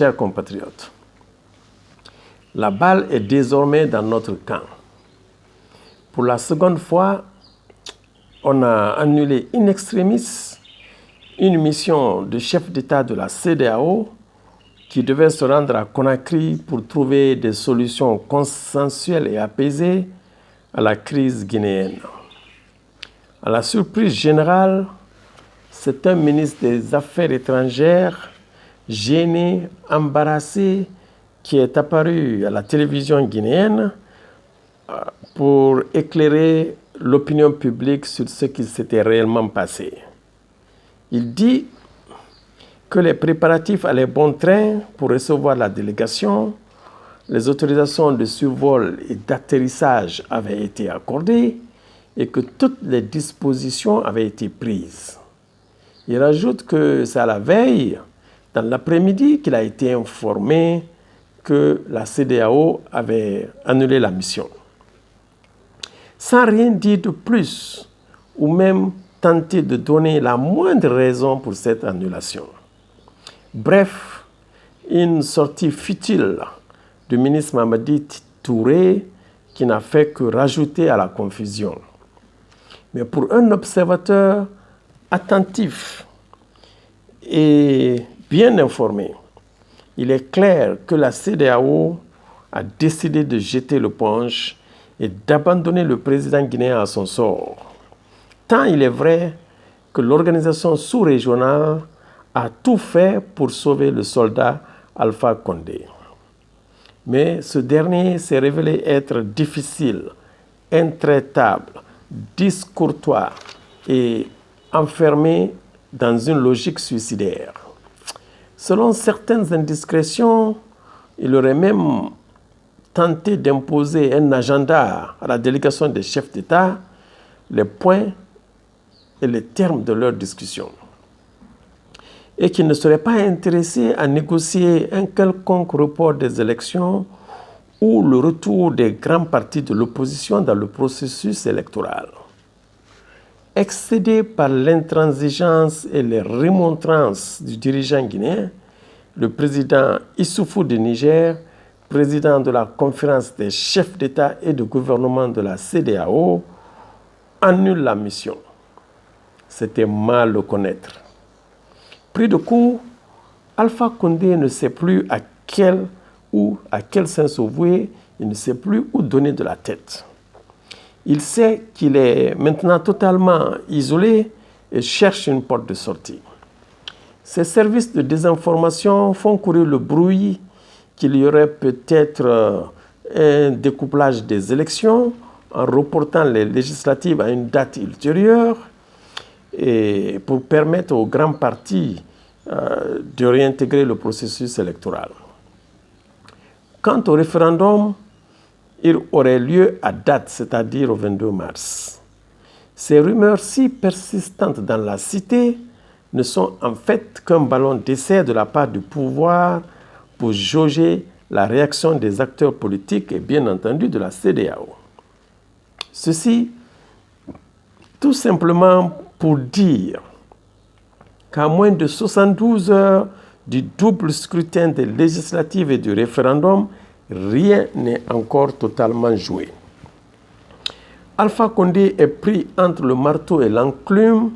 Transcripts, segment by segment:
chers compatriotes, la balle est désormais dans notre camp. Pour la seconde fois, on a annulé in extremis une mission de chef d'État de la CEDEAO qui devait se rendre à Conakry pour trouver des solutions consensuelles et apaisées à la crise guinéenne. À la surprise générale, c'est un ministre des Affaires étrangères, gêné, embarrassé, qui est apparu à la télévision guinéenne pour éclairer l'opinion publique sur ce qui s'était réellement passé. Il dit que les préparatifs allaient bon train pour recevoir la délégation, les autorisations de survol et d'atterrissage avaient été accordées et que toutes les dispositions avaient été prises. Il rajoute que c'est à la veille, dans l'après-midi, qu'il a été informé que la CEDEAO avait annulé la mission. Sans rien dire de plus, ou même tenter de donner la moindre raison pour cette annulation. Bref, une sortie futile du ministre Mamadi Touré qui n'a fait que rajouter à la confusion. Mais pour un observateur attentif et bien informé, il est clair que la CEDEAO a décidé de jeter l'éponge et d'abandonner le président guinéen à son sort. Tant il est vrai que l'organisation sous-régionale a tout fait pour sauver le soldat Alpha Condé. Mais ce dernier s'est révélé être difficile, intraitable, discourtois et enfermé dans une logique suicidaire. Selon certaines indiscrétions, il aurait même tenté d'imposer un agenda à la délégation des chefs d'État, les points et les termes de leur discussion, et qu'il ne serait pas intéressé à négocier un quelconque report des élections ou le retour des grands partis de l'opposition dans le processus électoral. Excédé par l'intransigeance et les remontrances du dirigeant guinéen, le président Issoufou du Niger, président de la conférence des chefs d'État et de gouvernement de la CEDEAO, annule la mission. C'était mal le connaître. Pris de coup, Alpha Condé ne sait plus à quel sens se vouer, il ne sait plus où donner de la tête. Il sait qu'il est maintenant totalement isolé et cherche une porte de sortie. Ces services de désinformation font courir le bruit qu'il y aurait peut-être un découplage des élections en reportant les législatives à une date ultérieure et pour permettre aux grands partis de réintégrer le processus électoral. Quant au référendum, il aurait lieu à date, c'est-à-dire au 22 mars. Ces rumeurs si persistantes dans la cité ne sont en fait qu'un ballon d'essai de la part du pouvoir pour jauger la réaction des acteurs politiques et bien entendu de la CEDEAO. Ceci, tout simplement pour dire qu'à moins de 72 heures du double scrutin des législatives et du référendum, rien n'est encore totalement joué. Alpha Condé est pris entre le marteau et l'enclume.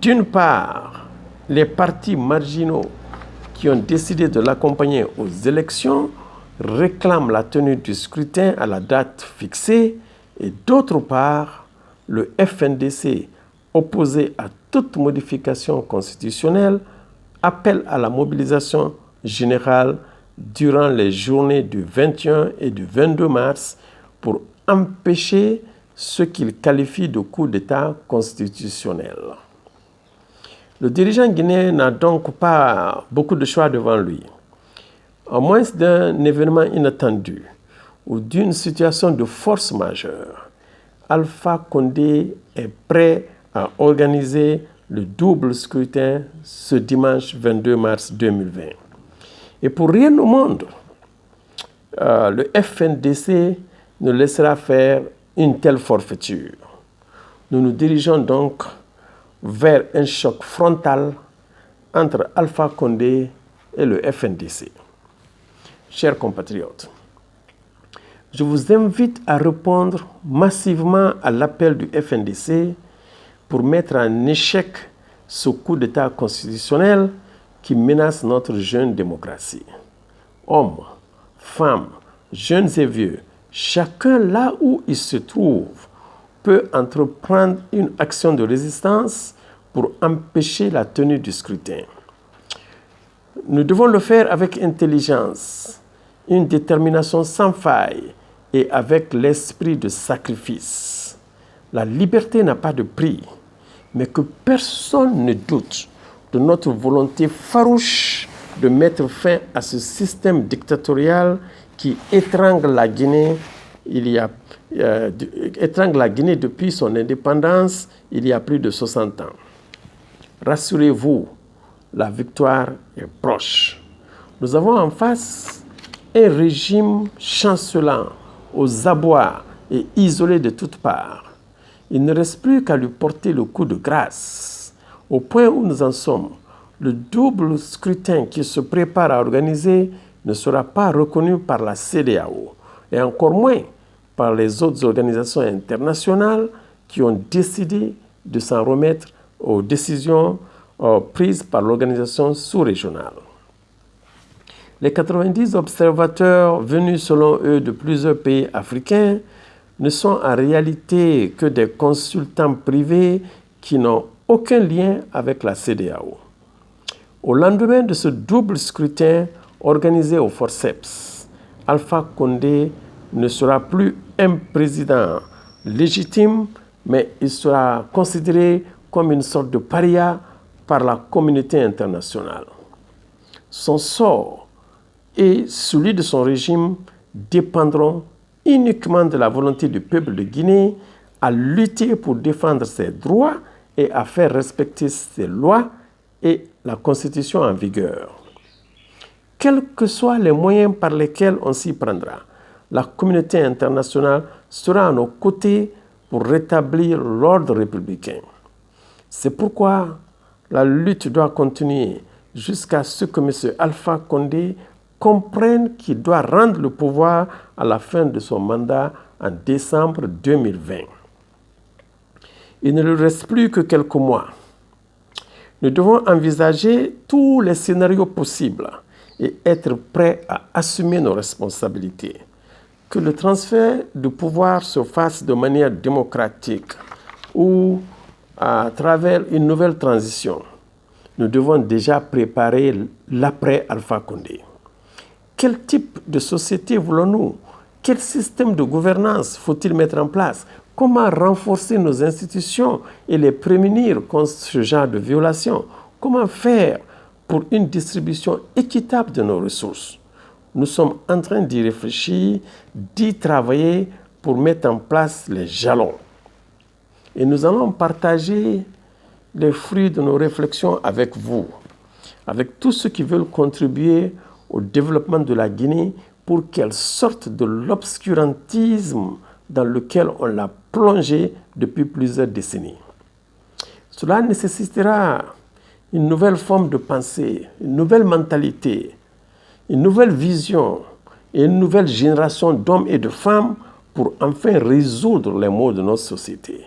D'une part, les partis marginaux qui ont décidé de l'accompagner aux élections réclament la tenue du scrutin à la date fixée et d'autre part, le FNDC, opposé à toute modification constitutionnelle, appelle à la mobilisation générale durant les journées du 21 et du 22 mars pour empêcher ce qu'il qualifie de coup d'État constitutionnel. Le dirigeant guinéen n'a donc pas beaucoup de choix devant lui. À moins d'un événement inattendu ou d'une situation de force majeure, Alpha Condé est prêt à organiser le double scrutin ce dimanche 22 mars 2020. Et pour rien au monde, le FNDC ne laissera faire une telle forfaiture. Nous nous dirigeons donc vers un choc frontal entre Alpha Condé et le FNDC. Chers compatriotes, je vous invite à répondre massivement à l'appel du FNDC pour mettre en échec ce coup d'État constitutionnel qui menace notre jeune démocratie. Hommes, femmes, jeunes et vieux, chacun là où il se trouve peut entreprendre une action de résistance pour empêcher la tenue du scrutin. Nous devons le faire avec intelligence, une détermination sans faille et avec l'esprit de sacrifice. La liberté n'a pas de prix, mais que personne ne doute de notre volonté farouche de mettre fin à ce système dictatorial qui étrangle la Guinée depuis son indépendance il y a plus de 60 ans. Rassurez-vous, la victoire est proche. Nous avons en face un régime chancelant, aux abois et isolé de toutes parts. Il ne reste plus qu'à lui porter le coup de grâce. Au point où nous en sommes, le double scrutin qui se prépare à organiser ne sera pas reconnu par la CEDEAO et encore moins par les autres organisations internationales qui ont décidé de s'en remettre aux décisions prises par l'organisation sous-régionale. Les 90 observateurs venus selon eux de plusieurs pays africains ne sont en réalité que des consultants privés qui n'ont aucun lien avec la CEDEAO. Au lendemain de ce double scrutin organisé au forceps, Alpha Condé ne sera plus un président légitime, mais il sera considéré comme une sorte de paria par la communauté internationale. Son sort et celui de son régime dépendront uniquement de la volonté du peuple de Guinée à lutter pour défendre ses droits et à faire respecter ses lois et la Constitution en vigueur. Quels que soient les moyens par lesquels on s'y prendra, la communauté internationale sera à nos côtés pour rétablir l'ordre républicain. C'est pourquoi la lutte doit continuer jusqu'à ce que M. Alpha Condé comprenne qu'il doit rendre le pouvoir à la fin de son mandat en décembre 2020. Il ne lui reste plus que quelques mois. Nous devons envisager tous les scénarios possibles et être prêts à assumer nos responsabilités. Que le transfert de pouvoir se fasse de manière démocratique ou à travers une nouvelle transition, nous devons déjà préparer l'après Alpha Condé. Quel type de société voulons-nous? Quel système de gouvernance faut-il mettre en place? Comment renforcer nos institutions et les prémunir contre ce genre de violations? Comment faire pour une distribution équitable de nos ressources? Nous sommes en train d'y réfléchir, d'y travailler pour mettre en place les jalons. Et nous allons partager les fruits de nos réflexions avec vous, avec tous ceux qui veulent contribuer au développement de la Guinée pour qu'elle sorte de l'obscurantisme dans lequel on l'a plongée depuis plusieurs décennies. Cela nécessitera une nouvelle forme de pensée, une nouvelle mentalité, une nouvelle vision et une nouvelle génération d'hommes et de femmes pour enfin résoudre les maux de notre société.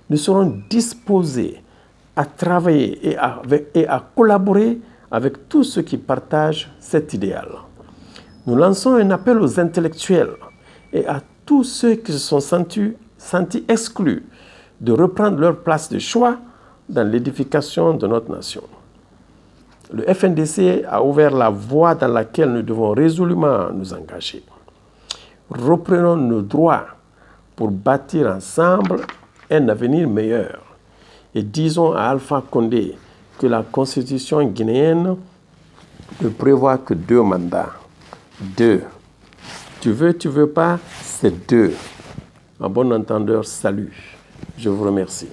Nous serons disposés à travailler et à collaborer avec tous ceux qui partagent cet idéal. Nous lançons un appel aux intellectuels et à tous ceux qui se sont sentis exclus de reprendre leur place de choix dans l'édification de notre nation. Le FNDC a ouvert la voie dans laquelle nous devons résolument nous engager. Reprenons nos droits pour bâtir ensemble un avenir meilleur. Et disons à Alpha Condé que la constitution guinéenne ne prévoit que 2 mandats. 2. Tu veux pas, c'est 2. En bon entendeur, salut. Je vous remercie.